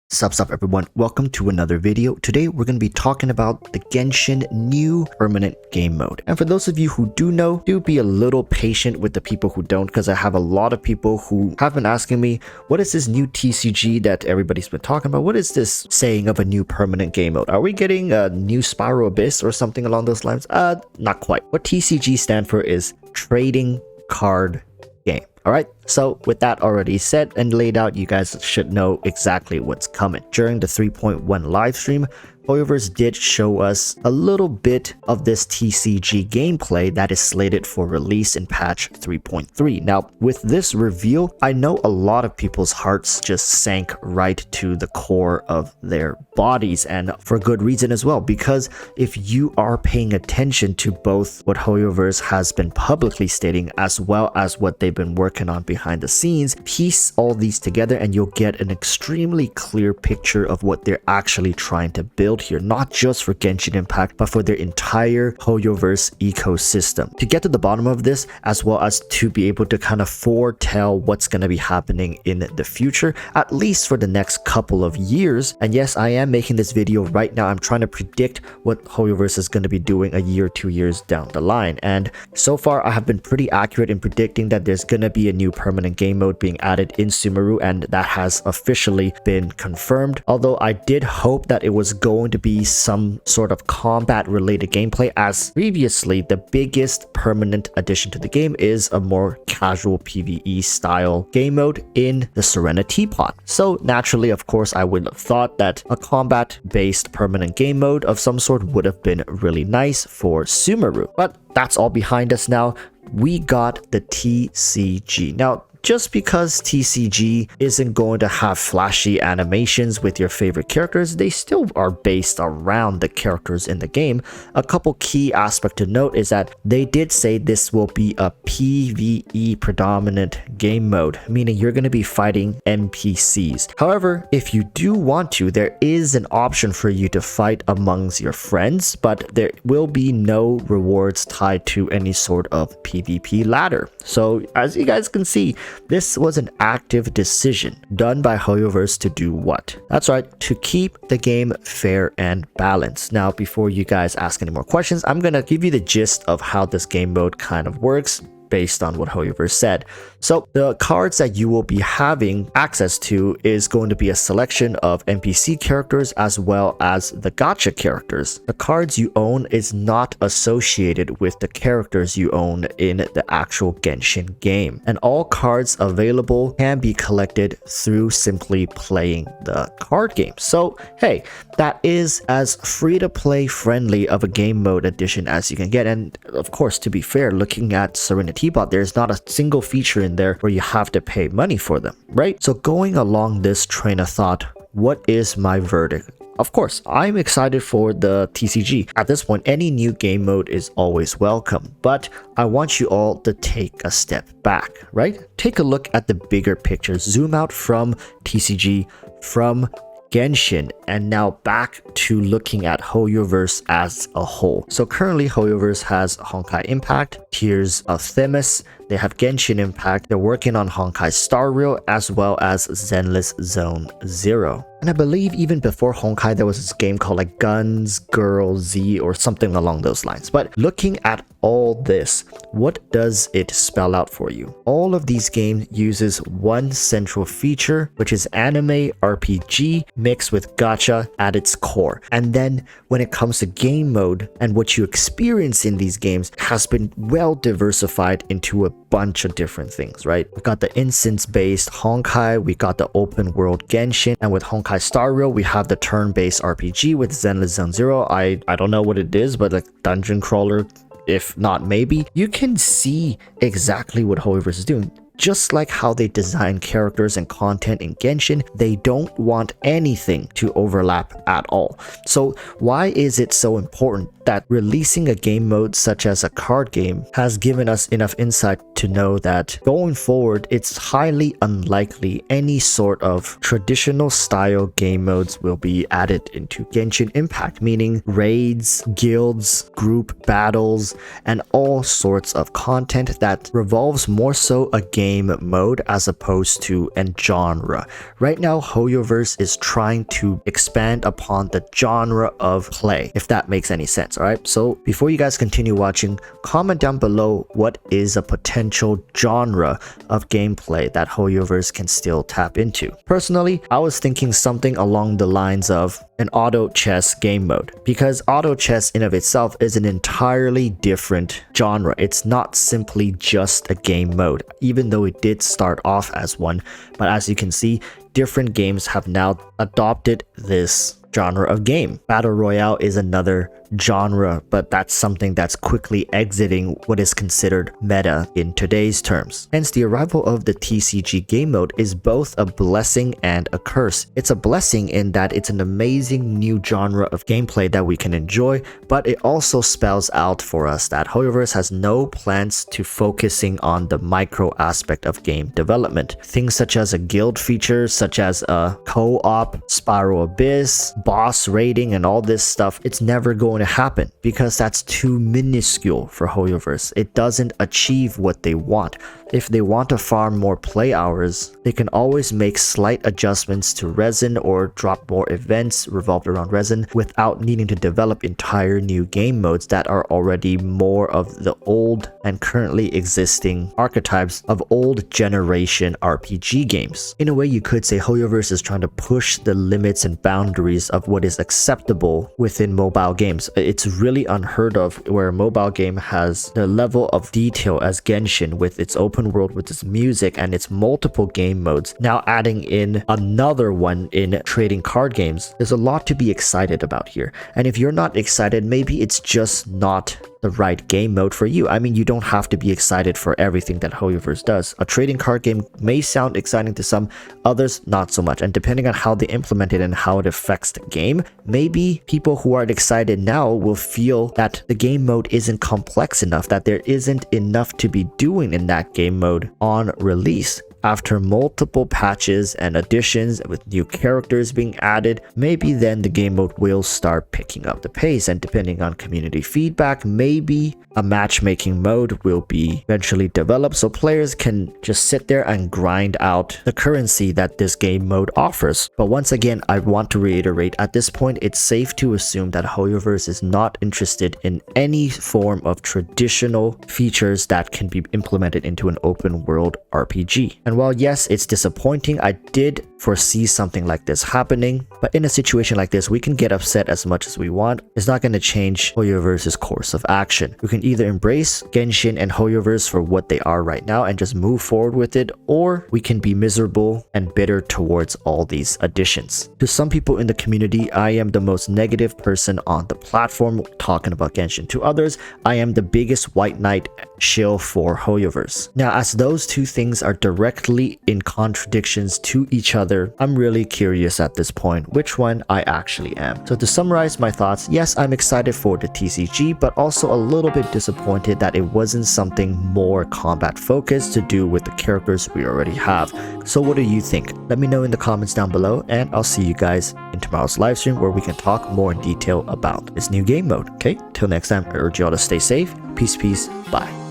Sup everyone, welcome to another video. Today we're going to be talking about the Genshin new permanent game mode. And for those of you who do know, do be a little patient with the people who don't, because I have a lot of people who have been asking me, what is this new TCG that everybody's been talking about? What is this saying of a new permanent game mode? Are we getting a new Spiral Abyss or something along those lines? Not quite. What TCG stand for is Trading Card Game. Alright, so with that already said and laid out, you guys should know exactly what's coming. During the 3.1 livestream, HoYoverse did show us a little bit of this TCG gameplay that is slated for release in patch 3.3. Now, with this reveal, I know a lot of people's hearts just sank right to the core of their bodies, and for good reason as well, because if you are paying attention to both what HoYoverse has been publicly stating as well as what they've been working on behind the scenes, piece all these together and you'll get an extremely clear picture of what they're actually trying to build here, not just for Genshin Impact, but for their entire HoYoverse ecosystem. To get to the bottom of this, as well as to be able to kind of foretell what's going to be happening in the future, at least for the next couple of years. And yes, I am making this video right now. I'm trying to predict what HoYoverse is going to be doing a year, 2 years down the line. And so far, I have been pretty accurate in predicting that there's going to be a new permanent game mode being added in Sumeru, and that has officially been confirmed. Although I did hope that it was going to be some sort of combat related gameplay, as previously the biggest permanent addition to the game is a more casual PvE style game mode in the Serena Teapot. So naturally, of course, I would have thought that a combat based permanent game mode of some sort would have been really nice for Sumeru, but that's all behind us now. We got the TCG. Now, just because TCG isn't going to have flashy animations with your favorite characters, they still are based around the characters in the game. A couple key aspects to note is that they did say this will be a PvE predominant game mode, meaning you're going to be fighting NPCs. However, if you do want to, there is an option for you to fight amongst your friends, but there will be no rewards tied to any sort of PvP ladder. So as you guys can see, this was an active decision done by HoYoverse to do what? That's right, to keep the game fair and balanced. Now, before you guys ask any more questions, I'm going to give you the gist of how this game mode kind of works based on what HoYoverse said. So the cards that you will be having access to is going to be a selection of NPC characters as well as the gacha characters. The cards you own is not associated with the characters you own in the actual Genshin game. And all cards available can be collected through simply playing the card game. So hey, that is as free-to-play friendly of a game mode addition as you can get. And of course, to be fair, looking at Serena Teapot, there's not a single feature in there where you have to pay money for them, right? So going along this train of thought, what is my verdict? Of course, I'm excited for the TCG. At this point, any new game mode is always welcome, but I want you all to take a step back, right? Take a look at the bigger picture, zoom out from TCG, from Genshin, and now back to looking at HoYoverse as a whole. So currently HoYoverse has Honkai Impact, Tears of Themis, they have Genshin Impact, they're working on Honkai Star Rail as well as Zenless Zone Zero. And I believe even before Honkai there was this game called like Guns Girl Z or something along those lines. But looking at all this, what does it spell out for you? All of these games uses one central feature, which is anime RPG mixed with gacha at its core. And then when it comes to game mode and what you experience in these games has been well diversified into a bunch of different things, right? We got the instance-based Honkai, we got the open world Genshin, and with Honkai Star Rail, we have the turn-based RPG with Zenless Zone Zero. I don't know what it is, but like dungeon crawler, if not maybe. You can see exactly what HoYoverse is doing. Just like how they design characters and content in Genshin, they don't want anything to overlap at all. So why is it so important that releasing a game mode such as a card game has given us enough insight to know that going forward, it's highly unlikely any sort of traditional style game modes will be added into Genshin Impact, meaning raids, guilds, group battles, and all sorts of content that revolves more so a game game mode as opposed to a genre. Right now, HoYoverse is trying to expand upon the genre of play, if that makes any sense. All right, so before you guys continue watching, comment down below what is a potential genre of gameplay that HoYoverse can still tap into. Personally, I was thinking something along the lines of an auto chess game mode, because auto chess in of itself is an entirely different genre. It's not simply just a game mode, even though it did start off as one. But as you can see, different games have now adopted this genre of game. Battle Royale is another genre, but that's something that's quickly exiting what is considered meta in today's terms. Hence, the arrival of the TCG game mode is both a blessing and a curse. It's a blessing in that it's an amazing new genre of gameplay that we can enjoy, but it also spells out for us that HoYoverse has no plans to focusing on the micro aspect of game development. Things such as a guild feature, such as a co-op, Spiral Abyss, boss raiding, and all this stuff, it's never going to happen because that's too minuscule for HoYoverse. It doesn't achieve what they want. If they want to farm more play hours, they can always make slight adjustments to resin or drop more events revolved around resin without needing to develop entire new game modes that are already more of the old and currently existing archetypes of old generation RPG games. In a way, you could say HoYoverse is trying to push the limits and boundaries of what is acceptable within mobile games. It's really unheard of where a mobile game has the level of detail as Genshin, with its open world, with its music and its multiple game modes. Now adding in another one in trading card games. There's a lot to be excited about here. And if you're not excited, maybe it's just not the right game mode for you. I mean, you don't have to be excited for everything that HoYoverse does. A trading card game may sound exciting to some, others not so much. And depending on how they implement it and how it affects the game, maybe people who aren't excited now will feel that the game mode isn't complex enough, that there isn't enough to be doing in that game mode on release. After multiple patches and additions with new characters being added, maybe then the game mode will start picking up the pace, and depending on community feedback, maybe a matchmaking mode will be eventually developed so players can just sit there and grind out the currency that this game mode offers. But once again, I want to reiterate, at this point it's safe to assume that HoYoverse is not interested in any form of traditional features that can be implemented into an open world RPG. And while yes, it's disappointing, I did foresee something like this happening, but in a situation like this, we can get upset as much as we want. It's not going to change HoYoverse's course of action. We can either embrace Genshin and HoYoverse for what they are right now and just move forward with it, or we can be miserable and bitter towards all these additions. To some people in the community, I am the most negative person on the platform talking about Genshin. To others, I am the biggest white knight shill for HoYoverse. Now, as those two things are directly in contradictions to each other, I'm really curious at this point which one I actually am. So to summarize my thoughts, yes, I'm excited for the TCG, but also a little bit disappointed that it wasn't something more combat focused to do with the characters we already have. So what do you think? Let me know in the comments down below, and I'll see you guys in tomorrow's live stream where we can talk more in detail about this new game mode. Okay, till next time, I urge you all to stay safe. Peace, bye.